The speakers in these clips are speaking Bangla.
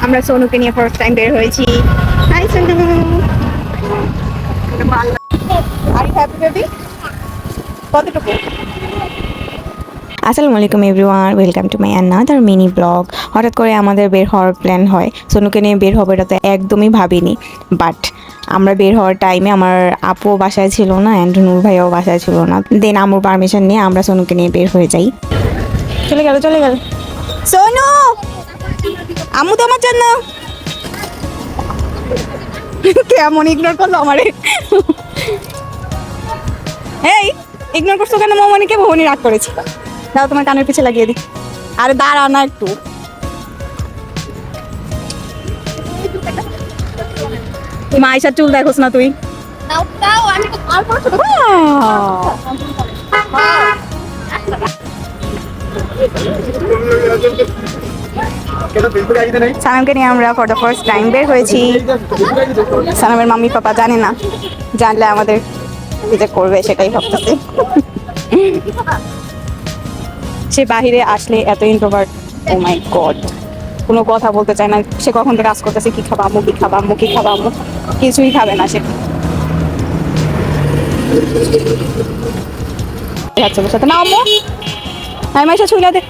আমরা সোনুকে নিয়ে ফার্স্ট টাইম বের হয়েছি। হাই সোনু, আর হ্যাপি বেবি কতটুকু? আসসালামু আলাইকুম everyone, welcome to my another mini blog. হঠাৎ করে আমাদের বের হওয়ার প্ল্যান হয়, সোনুকে নিয়ে বের হবে এটা তো একদমই ভাবিনি। বাট আমরা বের হওয়ার টাইমে আমার আপুও বাসায় ছিল না অ্যান্ড নূর ভাইয়াও বাসায় ছিল না। দেন আম্মুর পারমিশন নিয়ে আমরা সোনুকে নিয়ে বের হয়ে যাই। চলে গেল সোনু, আম্মু তো আমার জন্য কেমন ইগনোর করলো আমারে। এই ইগনোর করছো কেন? মোমনিকে মোমনি রাগ করেছি। দাও তোমার কানের পিছে লাগিয়ে দিই। আরে দাঁড়া না একটু। মা আইসার চুল দেখোস না তুই? সানামকে নিয়ে আমরা ফর দ্য ফার্স্ট টাইম বের হয়েছি। সানামের মাম্মি পাপা জানে না, জানলে আমাদের যেটা করবে সেটাই ভাবতেছে। সে বাহিরে আসলে এত ইন্ট্রোভার্ট, ও মাই গড, কোনো কথা বলতে চায় না। সে কখন থেকে কাজ করতেছে, কি খাবা আম্মু, কি খাবা আম্মু, কি খাবা আম্মু, কিছুই খাবে না সে। সাথে না আম্মু, আমি এসে ছুইলা দেখ।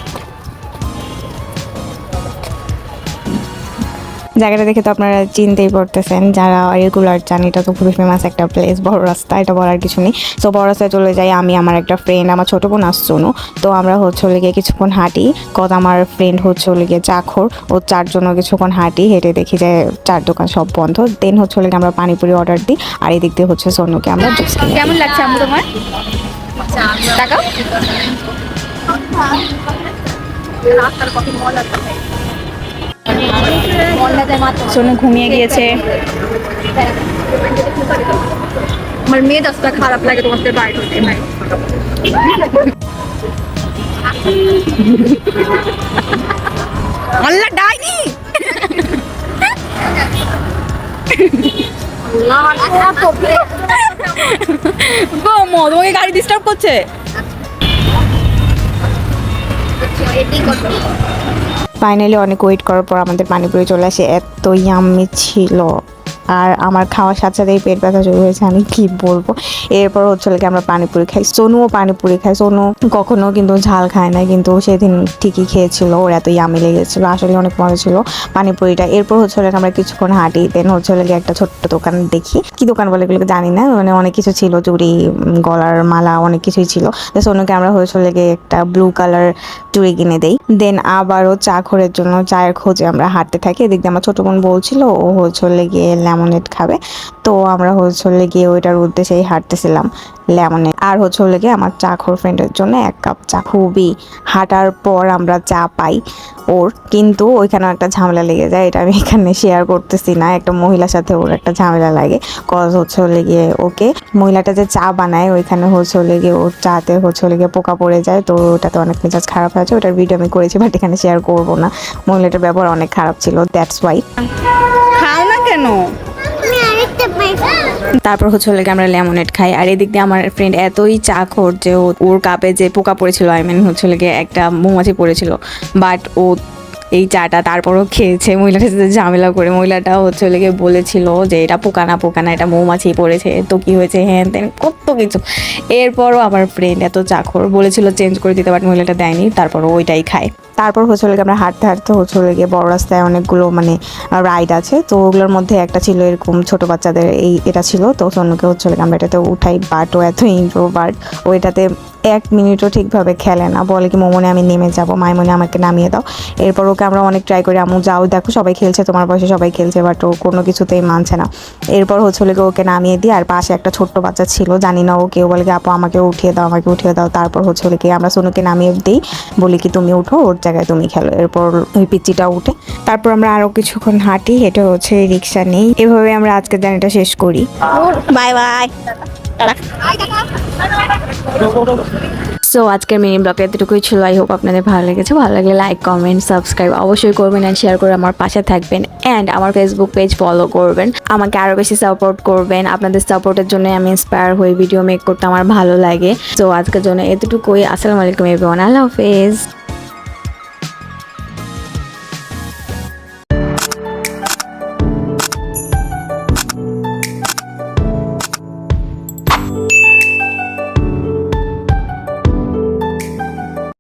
জায়গাটা দেখে তো আপনারা চিনতেই পড়তেছেন, যারা রেগুলার যান এটা তো খুবই ফেমাস একটা প্লেস, বড় রাস্তা, এটা বলার কিছু নেই। তো বড় রাস্তায় চলে যাই আমি, আমার একটা ফ্রেন্ড, আমার ছোটো বোন আসছোনো। তো আমরা হচ্ছে গিয়ে কিছুক্ষণ হাঁটি, কত আমার ফ্রেন্ড হচ্ছে গিয়ে চাখর, ও চার জন্য কিছুক্ষণ হাঁটি, হেঁটে দেখি যে চার দোকান সব বন্ধ। দেন হচ্ছে গিয়ে আমরা পানিপুরি অর্ডার দিই, আর এই দিক দিয়ে হচ্ছে সোনুকে আমরা জুস খাই। কেমন লাগছে আম্মু তোমার? টাকা সোনু ঘুমিয়ে গিয়েছে। আমার মেয়ে দশটা খারাপ লাগে তোমাদের বাইরে হতে। আল্লাহ ডাইনি তোমাকে গাড়ি ডিস্টার্ব করছে। ফাইনালি অনেক ওয়েট করার পর আমাদের পানিপুরি চলে আসে। এত ইয়াম্মি ছিল, আর আমার খাওয়ার সাথে সাথেই পেট ব্যথা শুরু হয়েছে, আমি কি বলবো। এরপর হচ্ছে আমরা পানিপুরি খাই, সোনুও পানিপুরি খায়। সোনু কখনো কিন্তু ঝাল খায় না, কিন্তু সেদিন ঠিকই খেয়েছিল, ওর এত ইয়ামি লেগেছিলো, আসলে অনেক মজা ছিল পানিপুরিটা। এরপর হচ্ছে আমরা কিছুক্ষণ হাঁটি, দেন হচ্ছে একটা ছোট্ট দোকান দেখি, কি দোকান বলে এগুলোকে জানি না, মানে অনেক কিছু ছিল, চুড়ি, গলার মালা, অনেক কিছুই ছিল। সোনুকে আমরা হচ্ছে একটা ব্লু কালার চুড়ি কিনে দেই। দেন আবারও চা খোরের জন্য চায়ের খোঁজে আমরা হাঁটতে থাকি। এদিক দিয়ে আমার ছোটো বোন বলছিল ও হচ্ছে গিয়ে লেমনেড খাবে, তো আমরা হচ্ছে গিয়ে ওইটার উদ্দেশ্যেই হাঁটতেছিলাম লেমনেড। আর হচ্ছে গিয়ে আমার চা খোর ফ্রেন্ডের জন্য এক কাপ চা। খুবই হাঁটার পর আমরা চা পাই ওর, কিন্তু ওইখানে একটা ঝামেলা লেগে যায়, এটা আমি এখানে শেয়ার করতেছি না। একটা মহিলার সাথে ওর একটা ঝামেলা লাগে, কজ হচ্ছে গিয়ে ওকে মহিলাটা যে চা বানায় ওইখানে হচ্ছে গিয়ে ওর চাতে হচ্ছে গিয়ে পোকা পড়ে যায়, তো ওটাতে অনেক মেজাজ খারাপ হয়েছে। ওটার ভিডিও আমি করেছি, বাট এখানে শেয়ার করবো না। মহিলাটার ব্যবহার অনেক খারাপ ছিল, দ্যাটস ওয়াই। খাও না কেন? তারপর হচ্ছে আমরা লেমনেড খাই। আর এদিক দিয়ে আমার ফ্রেন্ড এতই চা খোর যে ওর কাপে যে পোকা পড়েছিল, আই মিন হচ্ছে একটা মৌমাছি পড়েছিল, বাট ও এই চাটা তারপরও খেয়েছে। মহিলাটার সাথে ঝামেলা করে মহিলাটা হচ্ছে বলেছিল যে এটা পোকা না এটা মৌমাছি পড়েছে, তো কি হয়েছে হ্যান তেন কত কিছু। এরপরও আমার ফ্রেন্ড এত চাখর, বলেছিল চেঞ্জ করে দিতে, বাট মহিলাটা দেয়নি, তারপরও ওইটাই খায়। তারপর হচ্ছে আমরা হাঁটতে হচ্ছে বড় রাস্তায় অনেকগুলো মানে রাইড আছে, তো ওগুলোর মধ্যে একটা ছিল এরকম ছোট বাচ্চাদের, এটা ছিল। তো সোনুকে হচ্ছে আমরা এটাতে উঠাই, বাট ও এত ইন্ট্রোভার্ট, ওইটাতে 1 মিনিটও ঠিকভাবে খেলে না, বলে কি মোমনে আমি নেমে যাবো, মাইমনে আমাকে নামিয়ে দাও। এরপর ওকে আমরা অনেক ট্রাই করি, আমু যাও দেখো সবাই খেলছে, তোমার বয়সে সবাই খেলছে, বাট ও কোনো কিছুতেই মানছে না। এরপর হচ্ছে ওকে নামিয়ে দিই, আর পাশে একটা ছোট্ট বাচ্চা ছিল, জানি না ও, কেউ বলে কি আপু আমাকে উঠিয়ে দাও। তারপর হচ্ছে কি আমরা সোনুকে নামিয়ে দিই, বলি কি তুমি উঠো, ওর জায়গায় তুমি খেলো। এরপর ওই পিচ্চিটা উঠে, তারপর আমরা আরও কিছুক্ষণ হাঁটি, হেঁটে হচ্ছে রিক্সা নেই। এভাবে আমরা আজকের জার্নিটা শেষ করি। Bye bye. সো আজকের মিনি ব্লগে এতটুকুই ছিল। আই হোপ আপনাদের ভালো লেগেছে। ভালো লাগলে লাইক, কমেন্ট, সাবস্ক্রাইব অবশ্যই করবেন, অ্যান্ড শেয়ার করে আমার পাশে থাকবেন, অ্যান্ড আমার ফেসবুক পেজ ফলো করবেন। আমাকে আরও বেশি সাপোর্ট করবেন, আপনাদের সাপোর্টের জন্য আমি ইন্সপায়ার হয়ে ভিডিও মেক করতে আমার ভালো লাগে। সো আজকের জন্য এতটুকুই। আসসালামু আলাইকুম এভরিওয়ান, আল্লাহ হাফেজ।